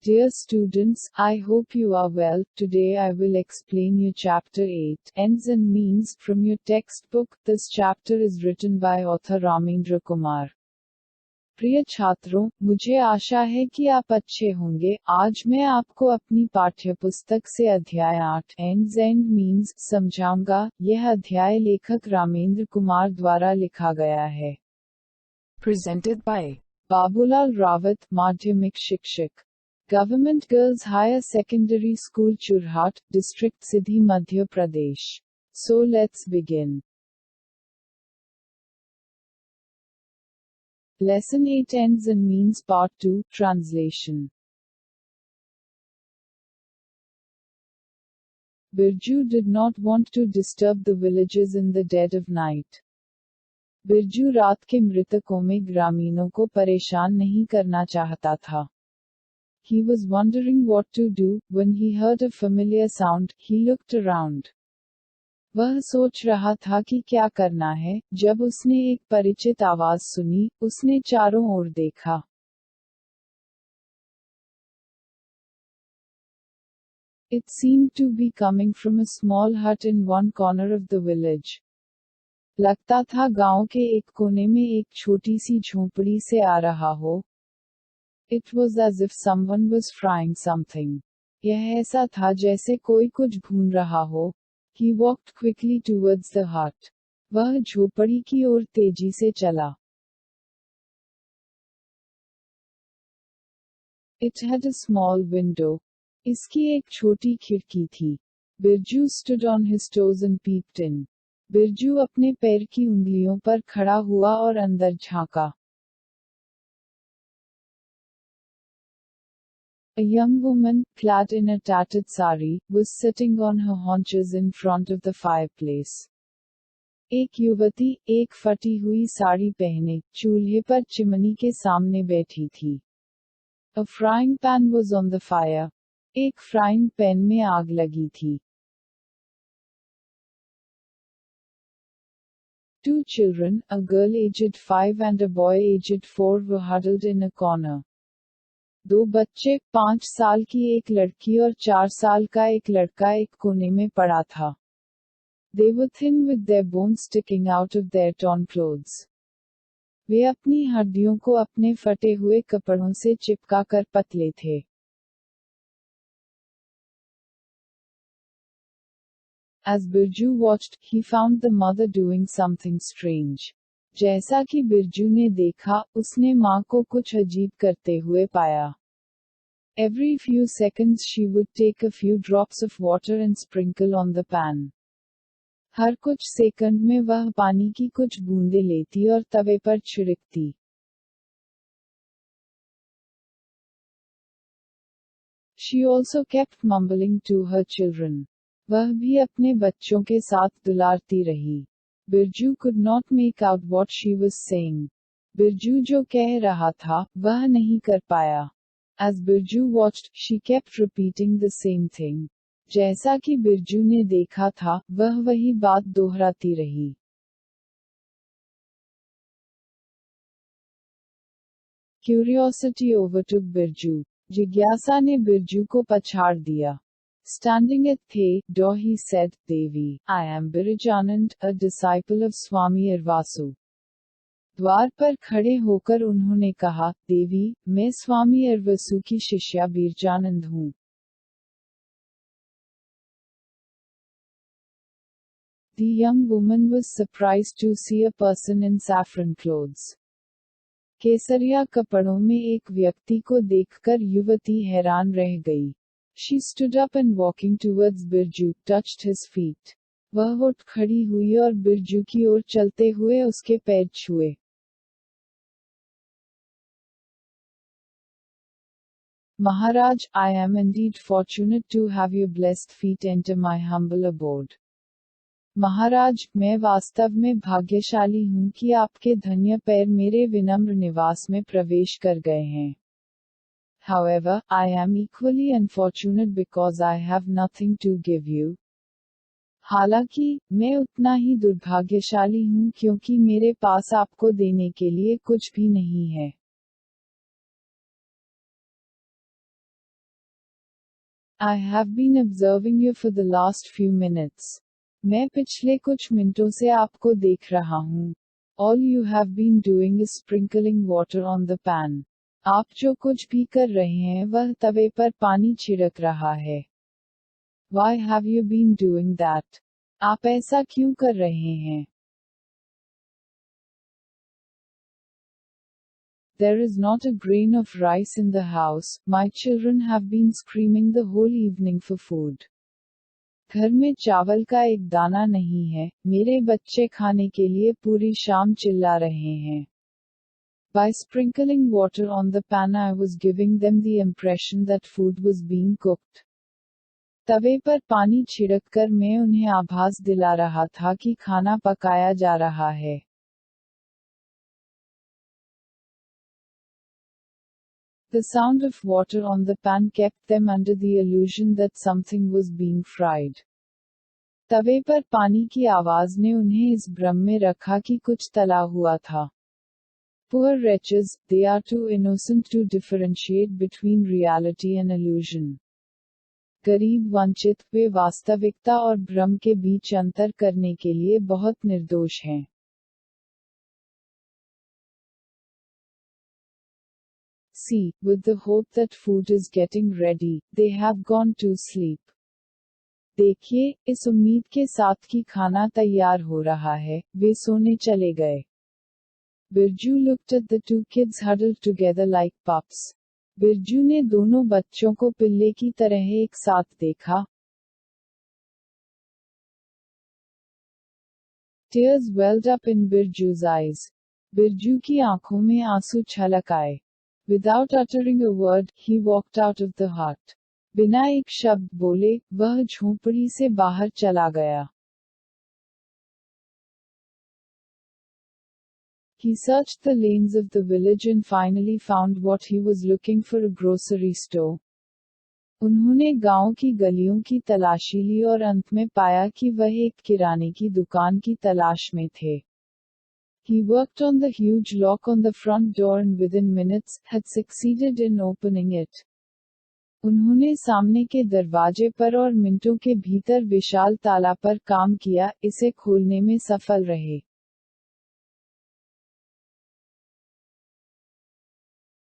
Dear students, I hope you are well. Today I will explain you chapter 8, Ends and Means, from your textbook. This chapter is written by author Ramendra Kumar. प्रिय छात्रों, मुझे आशा है कि आप अच्छे होंगे। आज मैं आपको अपनी पाठ्यपुस्तक से अध्याय 8 Ends and Means समझाऊंगा। यह अध्याय लेखक रामेंद्र कुमार द्वारा लिखा गया है। Presented by बाबूलाल रावत, माध्यमिक शिक्षक, government girls higher secondary school Churhat, district Sidhi, Madhya Pradesh. So let's begin. Lesson 8 Ends and Means Part 2, Translation. Birju did not want to disturb the villagers in the dead of night. Birju रात के मृतकों में ग्रामीणों को परेशान नहीं करना चाहता था। He was wondering what to do. When he heard a familiar sound, he looked around. वह सोच रहा था कि क्या करना है, जब उसने एक परिचित आवाज सुनी। उसने चारों ओर देखा। It seemed to be coming from a small hut in one corner of the village. लगता था गांव के एक कोने में एक छोटी सी झोंपड़ी से आ रहा हो। It was as if someone was frying something. यह ऐसा था जैसे कोई कुछ भून रहा हो। He walked quickly towards the hut. वह झोपड़ी की ओर तेजी से चला। It had a small window. इसकी एक छोटी खिड़की थी। Birju stood on his toes and peeped in. Birju अपने पैर की उंगलियों पर खड़ा हुआ और अंदर झांका। A young woman, clad in a tattered sari, was sitting on her haunches in front of the fireplace. एक युवती, एक फटी हुई साड़ी पहने, चूल्हे पर चिमनी के सामने बैठी थी। A frying pan was on the fire. एक फ्राइंग पैन में आग लगी थी। Two children, a girl aged 5 and a boy aged 4, were huddled in a corner. दो बच्चे, 5 साल की एक लड़की और 4 साल का एक लड़का एक कोने में पड़ा था। They were thin with their bones sticking out of their torn clothes. वे अपनी हड्डियों को अपने फटे हुए कपड़ों से चिपका कर पतले थे। As Birju watched, he found the mother doing something strange. जैसा कि बिरजू ने देखा, उसने माँ को कुछ अजीब करते हुए पाया। Every few seconds she would take a few drops of water and sprinkle on the pan. हर कुछ सेकंड में वह पानी की कुछ बूंदें लेती और तवे पर छिड़कती। She also kept mumbling to her children. वह भी अपने बच्चों के साथ दुलारती रही। Birju could not make out what she was saying. Birju जो कह रहा था, वह नहीं कर पाया। As Birju watched, she kept repeating the same thing. जैसा कि बिरजू ने देखा था, वह वही बात दोहराती रही। Curiosity overtook Birju. जिज्ञासा ने बिरजू को पछाड़ दिया। Standing at the door, he said, Devi, I am Birijanand, a disciple of Swami Irvasu. द्वार पर खड़े होकर उन्होंने कहा, देवी, मैं स्वामी अरवसु की शिष्या बीरजानंद हूँ। The young woman was surprised to see a person in saffron clothes. केसरिया कपड़ों में एक व्यक्ति को देखकर युवती हैरान रह गई। She stood up and walking towards Birju, touched his feet. वह उठ खड़ी हुई और बिरजू की ओर चलते हुए उसके पैर छुए। Maharaj, I am indeed fortunate to have your blessed feet enter my humble abode. महाराज, मैं वास्तव में भाग्यशाली हूँ कि आपके धन्य पैर मेरे विनम्र निवास में प्रवेश कर गए हैं। However, I am equally unfortunate because I have nothing to give you. हालांकि, मैं उतना ही दुर्भाग्यशाली हूँ क्योंकि मेरे पास आपको देने के लिए कुछ भी नहीं है। I have been observing you for the last few minutes. मैं पिछले कुछ मिनटों से आपको देख रहा हूँ. All you have been doing is sprinkling water on the pan. आप जो कुछ भी कर रहे हैं वह तवे पर पानी छिड़क रहा है. Why have you been doing that? आप ऐसा क्यों कर रहे हैं? There is not a grain of rice in the house. My children have been screaming the whole evening for food. घर में चावल का एक दाना नहीं है. मेरे बच्चे खाने के लिए पूरी शाम चिल्ला रहे हैं. By sprinkling water on the pan, I was giving them the impression that food was being cooked. तवे पर पानी छिड़ककर मैं उन्हें आभास दिला रहा था कि खाना पकाया जा रहा है. The sound of water on the pan kept them under the illusion that something was being fried. तवे पर पानी की आवाज ने उन्हें इस भ्रम में रखा कि कुछ तला हुआ था. Poor wretches, they are too innocent to differentiate between reality and illusion. गरीब वंचित, वे वास्तविकता और भ्रम के बीच अंतर करने के लिए बहुत निर्दोष हैं. See, with the hope that food is getting ready, they have gone to sleep. देखिए, इस उम्मीद के साथ कि खाना तैयार हो रहा है, वे सोने चले गए. Birju looked at the two kids huddled together like pups. Birju ने दोनों बच्चों को पिल्ले की तरह एक साथ देखा. Tears welled up in Birju's eyes. Birju की आंखों में आंसू छलक आए. Without uttering a word, he walked out of the hut. बिना एक शब्द बोले, वह झोंपड़ी से बाहर चला गया. He searched the lanes of the village and finally found what he was looking for, a grocery store. उन्होंने गांव की गलियों की तलाशी ली और अंत में पाया कि वह एक किराने की दुकान की तलाश में थे. He worked on the huge lock on the front door and within minutes, had succeeded in opening it. उन्होंने सामने के दरवाजे पर और मिनटों के भीतर विशाल ताला पर काम किया, इसे खोलने में सफल रहे.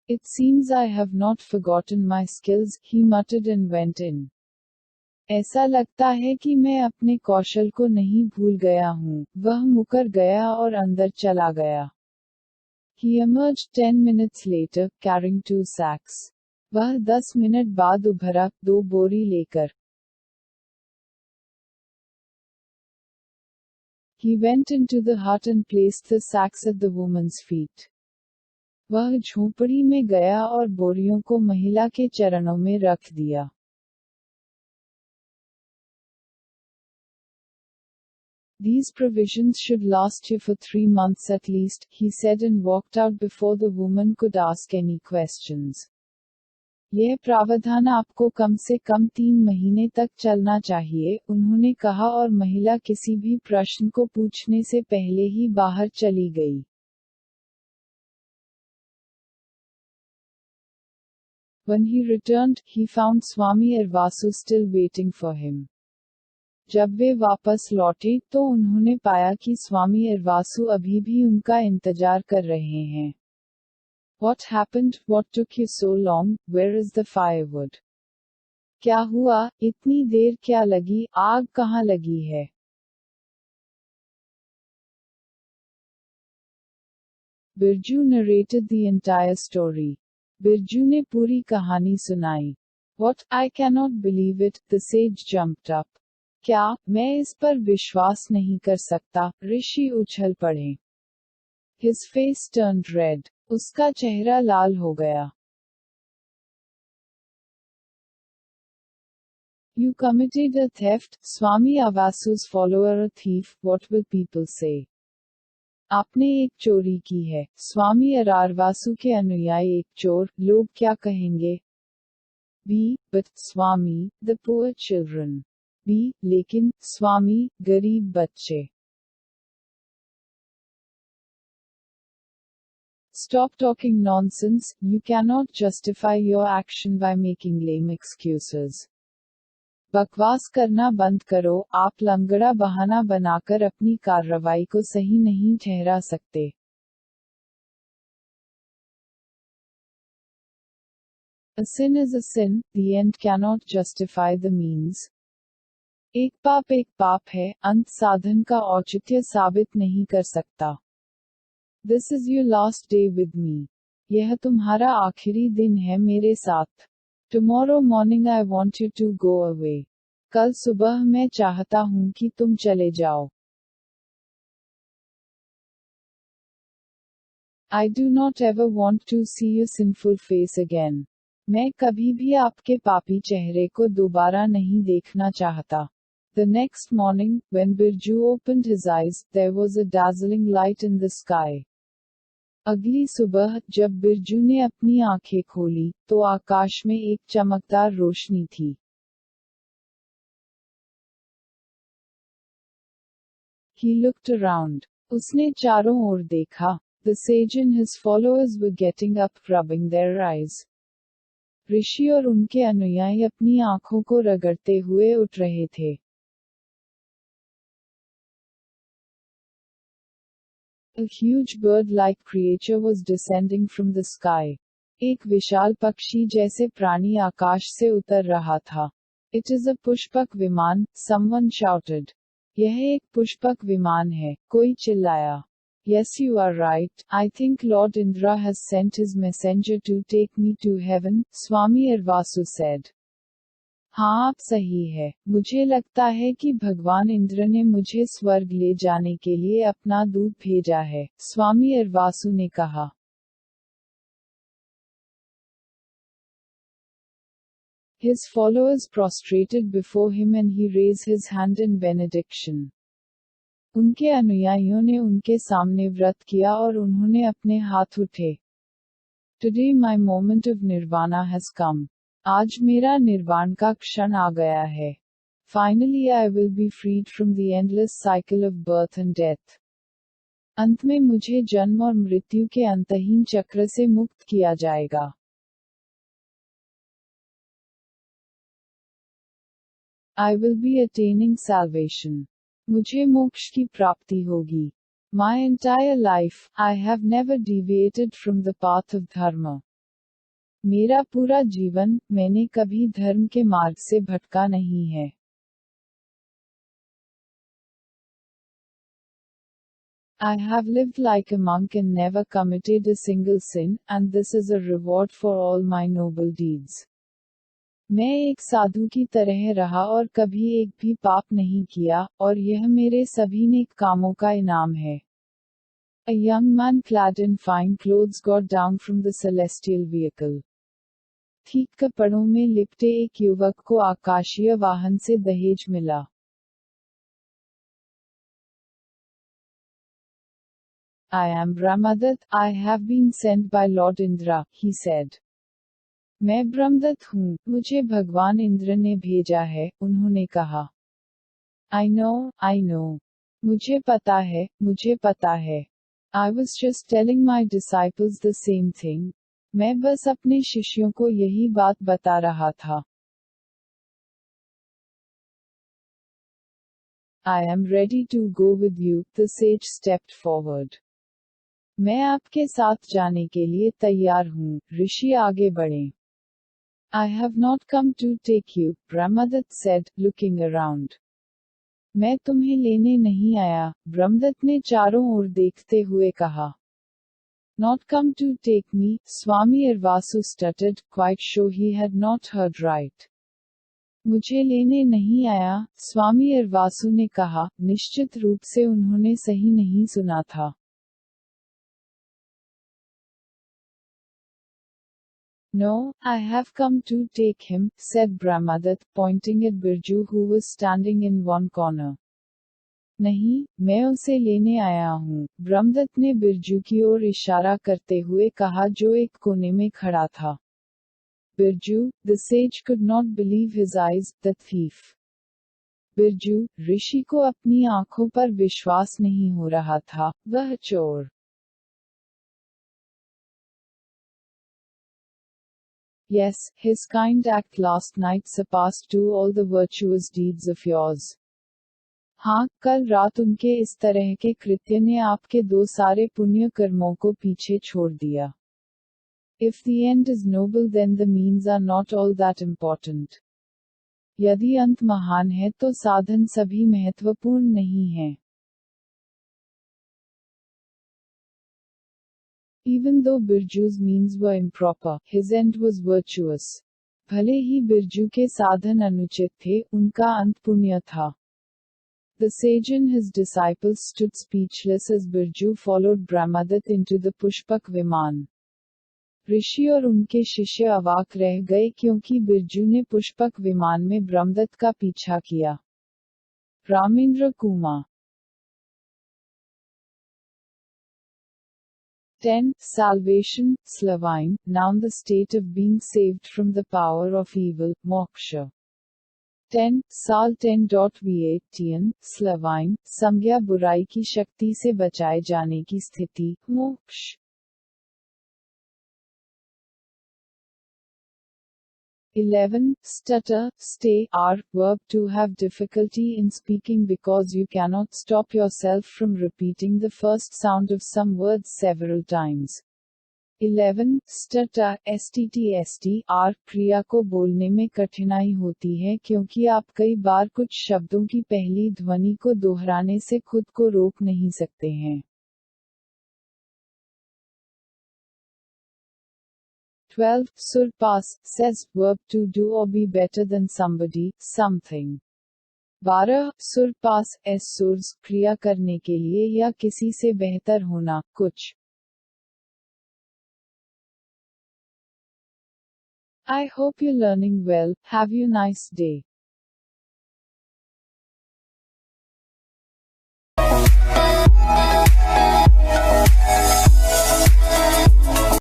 It seems I have not forgotten my skills, he muttered and went in. ऐसा लगता है कि मैं अपने कौशल को नहीं भूल गया हूँ, वह मुकर गया और अंदर चला गया. He emerged 10 minutes later, carrying 2 sacks. वह 10 मिनट बाद उभरा, 2 बोरी लेकर. He went into the hut and placed the sacks at the woman's feet. वह झोंपड़ी में गया और बोरियों को महिला के चरणों में रख दिया. These provisions should last you for 3 months at least, he said and walked out before the woman could ask any questions. यह प्रावधान आपको कम से कम 3 महीने तक चलना चाहिए, उन्होंने कहा और महिला किसी भी प्रश्न को पूछने से पहले ही बाहर चली गई. When he returned, he found Swami Irvasu still waiting for him. जब वे वापस लौटे, तो उन्होंने पाया कि स्वामी इरवासु अभी भी उनका इंतजार कर रहे हैं. What happened? What took you so long? Where is the firewood? क्या हुआ? इतनी देर क्या लगी? आग कहाँ लगी है? Birju narrated the entire story. Birju ने पूरी कहानी सुनाई. What? I cannot believe it, the sage jumped up. क्या, मैं इस पर विश्वास नहीं कर सकता, ऋषि उछल पड़े. His face turned red. उसका चेहरा लाल हो गया. You committed a theft, Swami Avasu's follower a thief, what will people say? आपने एक चोरी की है, स्वामी अरारवासु के अनुयायी एक चोर, लोग क्या कहेंगे? B. But, Swami, the poor children. B. लेकिन, स्वामी, गरीब बच्चे. Stop talking nonsense, you cannot justify your action by making lame excuses. बकवास करना बंद करो, आप लंगड़ा बहाना बनाकर अपनी कार्रवाई को सही नहीं ठहरा सकते। A sin is a sin, the end cannot justify the means. एक पाप है, अंत साधन का औचित्य साबित नहीं कर सकता। This is your last day with me. यह तुम्हारा आखिरी दिन है मेरे साथ। Tomorrow morning I want you to go away. कल सुबह मैं चाहता हूँ कि तुम चले जाओ। I do not ever want to see your sinful face again. मैं कभी भी आपके पापी चेहरे को दोबारा नहीं देखना चाहता। The next morning, when Birju opened his eyes, there was a dazzling light in the sky. अगली सुबह, जब बिरजू ने अपनी आंखें खोली, तो आकाश में एक चमकदार रोशनी थी। He looked around. उसने चारों ओर देखा। The sage and his followers were getting up, rubbing their eyes. ऋषि और उनके अनुयायी अपनी आंखों को रगड़ते हुए उठ रहे थे। A huge bird-like creature was descending from the sky. एक विशाल पक्षी जैसे प्राणी आकाश से उतर रहा था। It is a पुष्पक विमान, someone shouted. यह एक पुष्पक विमान है, कोई चिल्लाया। Yes, you are right. I think Lord Indra has sent his messenger to take me to heaven, Swami Irvasu said. हाँ, आप सही है। मुझे लगता है कि भगवान इंद्र ने मुझे स्वर्ग ले जाने के लिए अपना दूत भेजा है, स्वामी इरवासु ने कहा। His followers prostrated before him and he raised his hand in benediction. उनके अनुयायियों ने उनके सामने व्रत किया और उन्होंने अपने हाथ उठे। Today my moment of nirvana has come. आज मेरा निर्वाण का क्षण आ गया है। Finally I will be freed from the endless cycle of birth and death. अंत में मुझे जन्म और मृत्यु के अंतहीन चक्र से मुक्त किया जाएगा। I will be attaining salvation. मुझे मोक्ष की प्राप्ति होगी। My entire life, I have never deviated from the path of dharma. मेरा पूरा जीवन, मैंने कभी धर्म के मार्ग से भटका नहीं है। I have lived like a monk and never committed a single sin, and this is a reward for all my noble deeds. मैं एक साधु की तरह रहा और कभी एक भी पाप नहीं किया, और यह मेरे सभी नेक कामों का इनाम है। A young man clad in fine clothes got down from the celestial vehicle. ठीक कपड़ों में लिपटे एक युवक को आकाशीय वाहन से दहेज मिला। I am Brahmadatta, I have been sent by Lord Indra, he said. मैं ब्रह्मदत्त हूँ, मुझे भगवान इंद्र ने भेजा है, उन्होंने कहा। I know. मुझे पता है, मुझे पता है। I was just telling my disciples the same thing. मैं बस अपने शिष्यों को यही बात बता रहा था। I am ready to go with you, the sage stepped forward. मैं आपके साथ जाने के लिए तैयार हूँ, ऋषि आगे बढ़े। I have not come to take you, Brahmadatta said, looking around. मैं तुम्हें लेने नहीं आया, ब्रह्मदत्त ने चारों ओर देखते हुए कहा। Not come to take me, Swami Irvasu stuttered, quite sure he had not heard right. मुझे लेने नहीं आया, स्वामी इरवासु ने कहा, निश्चित रूप से उन्होंने सही नहीं सुना था। No, I have come to take him, said Brahmadatta, pointing at Birju who was standing in one corner. नहीं, मैं उसे लेने आया हूँ, ब्रह्मदत्त ने बिरजू की ओर इशारा करते हुए कहा जो एक कोने में खड़ा था। Birju, the sage could not believe his eyes, the thief. Birju, ऋषि को अपनी आंखों पर विश्वास नहीं हो रहा था, वह चोर। Yes, his kind act last night surpassed to all the virtuous deeds of yours. हाँ, कल रात उनके इस तरह के कृत्य ने आपके दो सारे पुण्य कर्मों को पीछे छोड़ दिया. If the end is noble then the means are not all that important. यदि अंत महान है तो साधन सभी महत्वपूर्ण नहीं हैं. Even though Birju's means were improper, his end was virtuous. भले ही बिरजू के साधन अनुचित थे, उनका अंत पुण्य था. The sage and his disciples stood speechless as Birju followed Brahmadat into the Pushpak Viman. ऋषि और उनके शिष्य अवाक रह गए क्योंकि बिरजू ने पुष्पक विमान में ब्रह्मदत्त का पीछा किया. Ramendra Kumar 10. Salvation, Slavine, noun the state of being saved from the power of evil, moksha. 10. Sal 10.18, Slavine, संज्ञा बुराई की शक्ति से बचाए जाने की स्थिति, मोक्ष. 11. Stutter, stay, are, verb to have difficulty in speaking because you cannot stop yourself from repeating the first sound of some words several times. 11. Stutter, stst, are, क्रिया को बोलने में कठिनाई होती है क्योंकि आप कई बार कुछ शब्दों की पहली ध्वनि को दोहराने से खुद को रोक नहीं सकते हैं. 12. Surpass, says, verb to do or be better than somebody, something. 12. Surpass, सुर्स, क्रिया करने के लिए या किसी से बेहतर होना, कुछ. I hope you're learning well. Have you nice day.